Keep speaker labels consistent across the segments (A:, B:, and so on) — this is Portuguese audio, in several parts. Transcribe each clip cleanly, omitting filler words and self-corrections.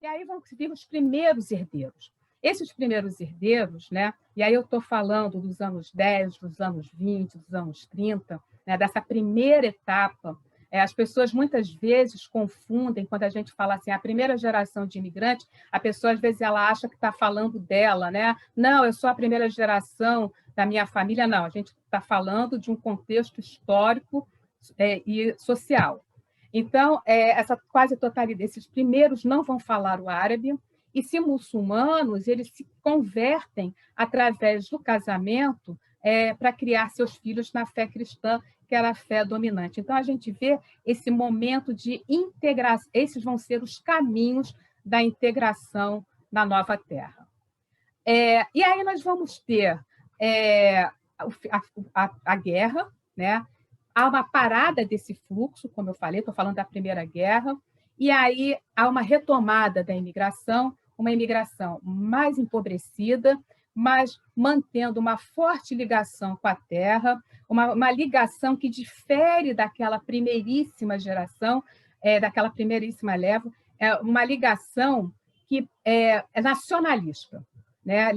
A: E aí vão vir os primeiros herdeiros. Esses primeiros herdeiros, né, e aí eu estou falando dos anos 10, dos anos 20, dos anos 30, né, dessa primeira etapa. As pessoas muitas vezes confundem, quando a gente fala assim, a primeira geração de imigrantes, a pessoa às vezes ela acha que está falando dela, né? Não, eu sou a primeira geração da minha família. Não, a gente está falando de um contexto histórico e social. Então, essa quase totalidade, esses primeiros não vão falar o árabe, e se muçulmanos, eles se convertem através do casamento para criar seus filhos na fé cristã, que era a fé dominante. Então, a gente vê esse momento de integração, esses vão ser os caminhos da integração na nova terra. E aí nós vamos ter a guerra, né? Há uma parada desse fluxo, como eu falei, estou falando da Primeira Guerra, e aí há uma retomada da imigração, uma imigração mais empobrecida, mas mantendo uma forte ligação com a terra, uma ligação que difere daquela primeiríssima geração, daquela primeiríssima leva, uma ligação que é nacionalista, né?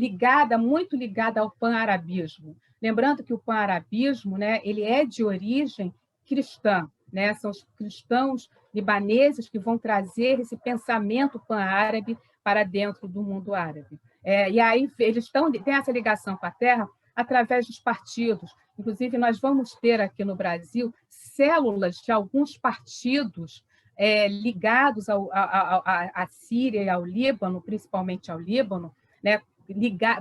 A: Muito ligada ao pan-arabismo. Lembrando que o pan-arabismo, né, ele é de origem cristã, né? São os cristãos libaneses que vão trazer esse pensamento pan-árabe para dentro do mundo árabe. E aí eles têm essa ligação com a terra através dos partidos. Inclusive, nós vamos ter aqui no Brasil células de alguns partidos ligados à Síria e ao Líbano, principalmente ao Líbano, né?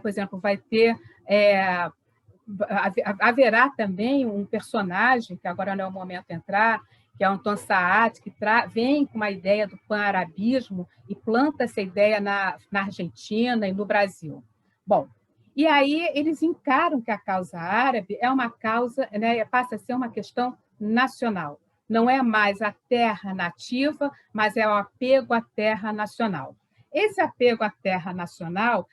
A: Por exemplo, vai ter haverá também um personagem, que agora não é o momento de entrar, que é o Anton Saad, que vem com uma ideia do pan-arabismo e planta essa ideia na Argentina e no Brasil. Bom, e aí eles encaram que a causa árabe é uma causa, né, passa a ser uma questão nacional. Não é mais a terra nativa, mas é o apego à terra nacional. Esse apego à terra nacional,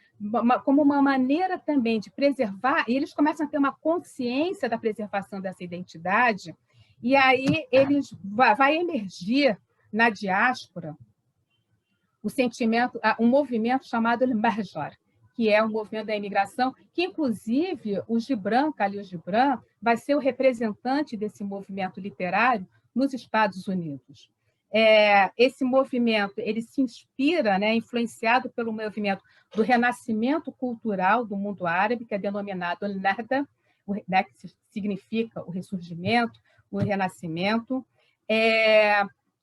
A: como uma maneira também de preservar, e eles começam a ter uma consciência da preservação dessa identidade, e aí vai emergir na diáspora o sentimento, um movimento chamado Al-Mahjar, que é o movimento da imigração, que, inclusive, o Gibran, Khalil Gibran, vai ser o representante desse movimento literário nos Estados Unidos. Esse movimento ele se inspira, né, influenciado pelo movimento do renascimento cultural do mundo árabe, que é denominado Al-Nahda, né, que significa o ressurgimento, o renascimento,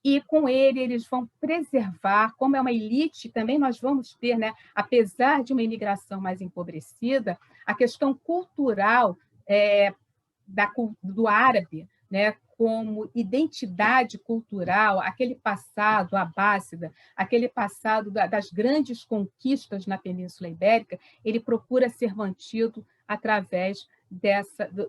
A: e com ele eles vão preservar, como é uma elite, também nós vamos ter, né, apesar de uma imigração mais empobrecida, a questão cultural do árabe, né, como identidade cultural, aquele passado abássida, aquele passado das grandes conquistas na Península Ibérica, ele procura ser mantido através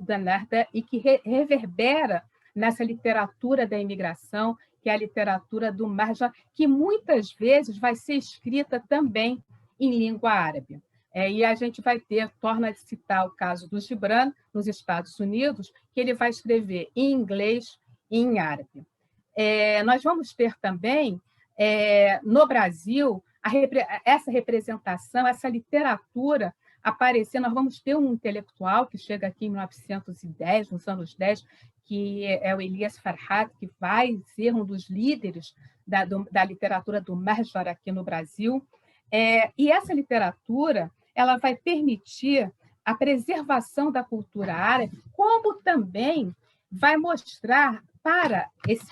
A: da Nahda e que reverbera nessa literatura da imigração, que é a literatura do Marja, que muitas vezes vai ser escrita também em língua árabe. E a gente vai torna a citar o caso do Gibran, nos Estados Unidos, que ele vai escrever em inglês e em árabe. Nós vamos ter também, no Brasil, essa representação, essa literatura aparecer. Nós vamos ter um intelectual que chega aqui em 1910, nos anos 10, que é o Elias Farhat, que vai ser um dos líderes da literatura do Mahjar aqui no Brasil. E essa literatura ela vai permitir a preservação da cultura árabe, como também vai mostrar para esse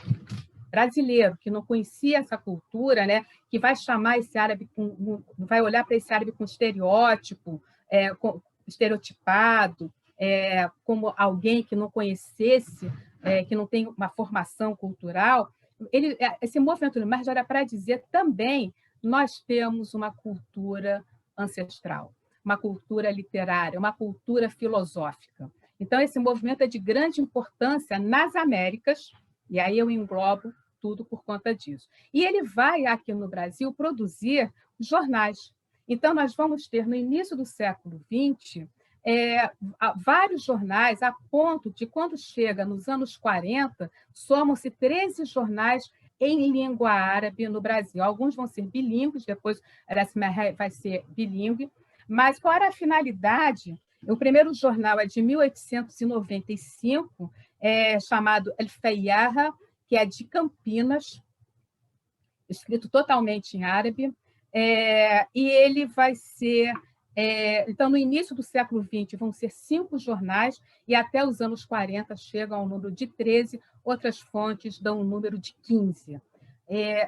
A: brasileiro que não conhecia essa cultura, né, que vai chamar esse árabe, vai olhar para esse árabe com estereótipo, estereotipado, como alguém que não conhecesse, que não tem uma formação cultural. Esse movimento do Mahjar era para dizer também nós temos uma cultura ancestral, uma cultura literária, uma cultura filosófica. Então, esse movimento é de grande importância nas Américas, e aí eu englobo tudo por conta disso. E ele vai, aqui no Brasil, produzir jornais. Então, nós vamos ter, no início do século XX, vários jornais, a ponto de, quando chega nos anos 40, somam-se 13 jornais em língua árabe no Brasil. Alguns vão ser bilíngues, depois Rasmeh vai ser bilíngue, mas qual era a finalidade? O primeiro jornal é de 1895, chamado El Fayyah, que é de Campinas, escrito totalmente em árabe, e ele vai ser... então, no início do século XX, vão ser 5 jornais, e até os anos 40 chegam ao número de 13, outras fontes dão um número de 15.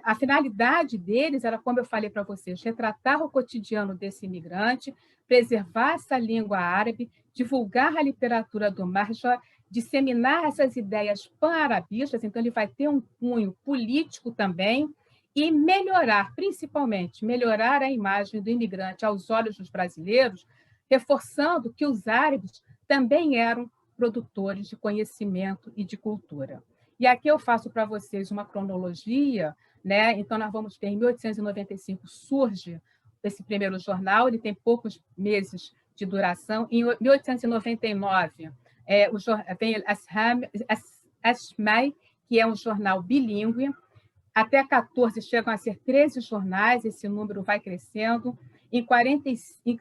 A: A finalidade deles era, como eu falei para vocês, retratar o cotidiano desse imigrante, preservar essa língua árabe, divulgar a literatura do marja, disseminar essas ideias pan-arabistas, então ele vai ter um cunho político também, e melhorar, principalmente, melhorar a imagem do imigrante aos olhos dos brasileiros, reforçando que os árabes também eram produtores de conhecimento e de cultura. E aqui eu faço para vocês uma cronologia, né? Então, nós vamos ter, em 1895, surge esse primeiro jornal, ele tem poucos meses de duração. Em 1899, vem Asmai, que é um jornal bilíngue. Até 14 chegam a ser 13 jornais, esse número vai crescendo. Em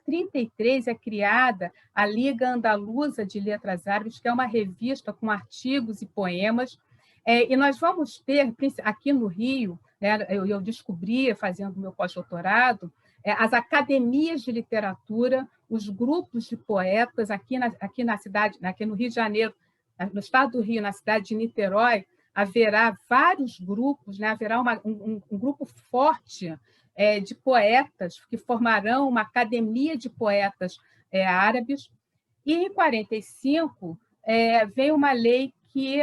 A: 33 é criada a Liga Andaluza de Letras Árabes, que é uma revista com artigos e poemas. E nós vamos ter, aqui no Rio, né, eu descobri, fazendo meu pós-doutorado, as academias de literatura, os grupos de poetas, aqui na cidade, aqui no Rio de Janeiro, no estado do Rio, na cidade de Niterói, haverá vários grupos, né? Haverá um grupo forte de poetas que formarão uma academia de poetas árabes. E, em 45, veio uma lei que,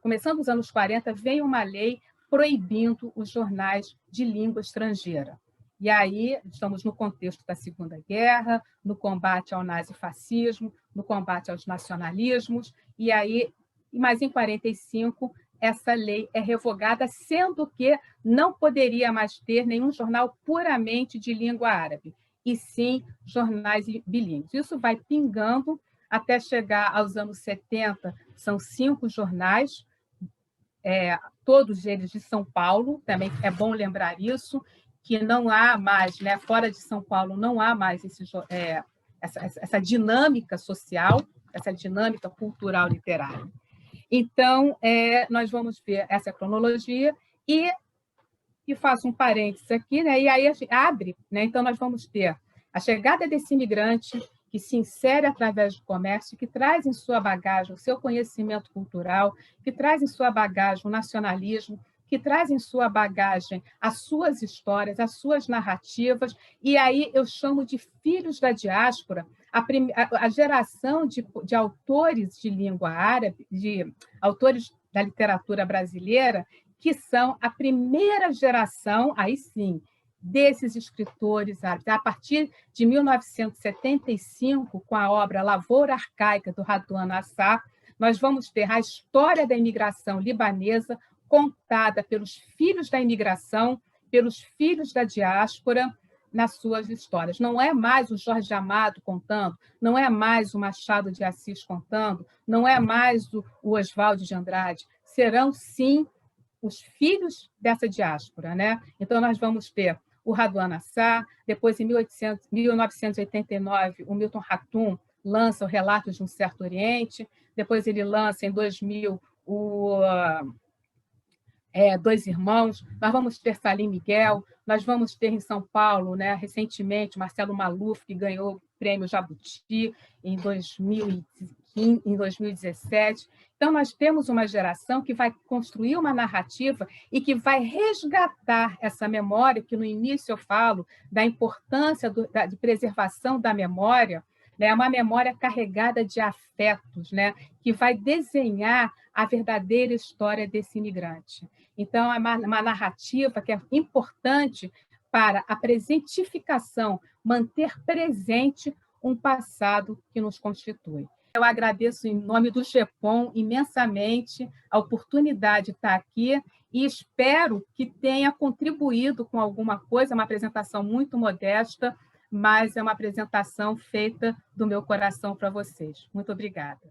A: começando os anos 40, veio uma lei proibindo os jornais de língua estrangeira. E aí estamos no contexto da Segunda Guerra, no combate ao nazifascismo, no combate aos nacionalismos, mas em 45 essa lei é revogada, sendo que não poderia mais ter nenhum jornal puramente de língua árabe, e sim jornais bilíngues. Isso vai pingando até chegar aos anos 70, são 5 jornais, todos eles de São Paulo, também é bom lembrar isso, que não há mais, né, fora de São Paulo, não há mais essa dinâmica social, essa dinâmica cultural literária. Então, nós vamos ver essa cronologia e faço um parênteses aqui, né, e aí a gente abre, né, então nós vamos ter a chegada desse imigrante que se insere através do comércio, que traz em sua bagagem o seu conhecimento cultural, que traz em sua bagagem o nacionalismo, que traz em sua bagagem as suas histórias, as suas narrativas, e aí eu chamo de filhos da diáspora, a geração de autores de língua árabe, de autores da literatura brasileira, que são a primeira geração, aí sim, desses escritores árabes. A partir de 1975, com a obra Lavoura Arcaica, do Radwan Nassar, nós vamos ter a história da imigração libanesa contada pelos filhos da imigração, pelos filhos da diáspora, nas suas histórias. Não é mais o Jorge Amado contando, não é mais o Machado de Assis contando, não é mais o Oswald de Andrade. Serão, sim, os filhos dessa diáspora, né? Então, nós vamos ter o Radwan Nassar, depois, em 1989, o Milton Ratum lança o Relatos de um Certo Oriente, depois ele lança, em 2000, Dois Irmãos, nós vamos ter Salim Miguel, nós vamos ter em São Paulo, né, recentemente, Marcelo Maluf, que ganhou o prêmio Jabuti em 2017. Então, nós temos uma geração que vai construir uma narrativa e que vai resgatar essa memória, que no início eu falo da importância de preservação da memória, né, uma memória carregada de afetos, né, que vai desenhar a verdadeira história desse imigrante. Então, é uma narrativa que é importante para a presentificação, manter presente um passado que nos constitui. Eu agradeço, em nome do GEPOM, imensamente a oportunidade de estar aqui e espero que tenha contribuído com alguma coisa, uma apresentação muito modesta, mas é uma apresentação feita do meu coração para vocês. Muito obrigada.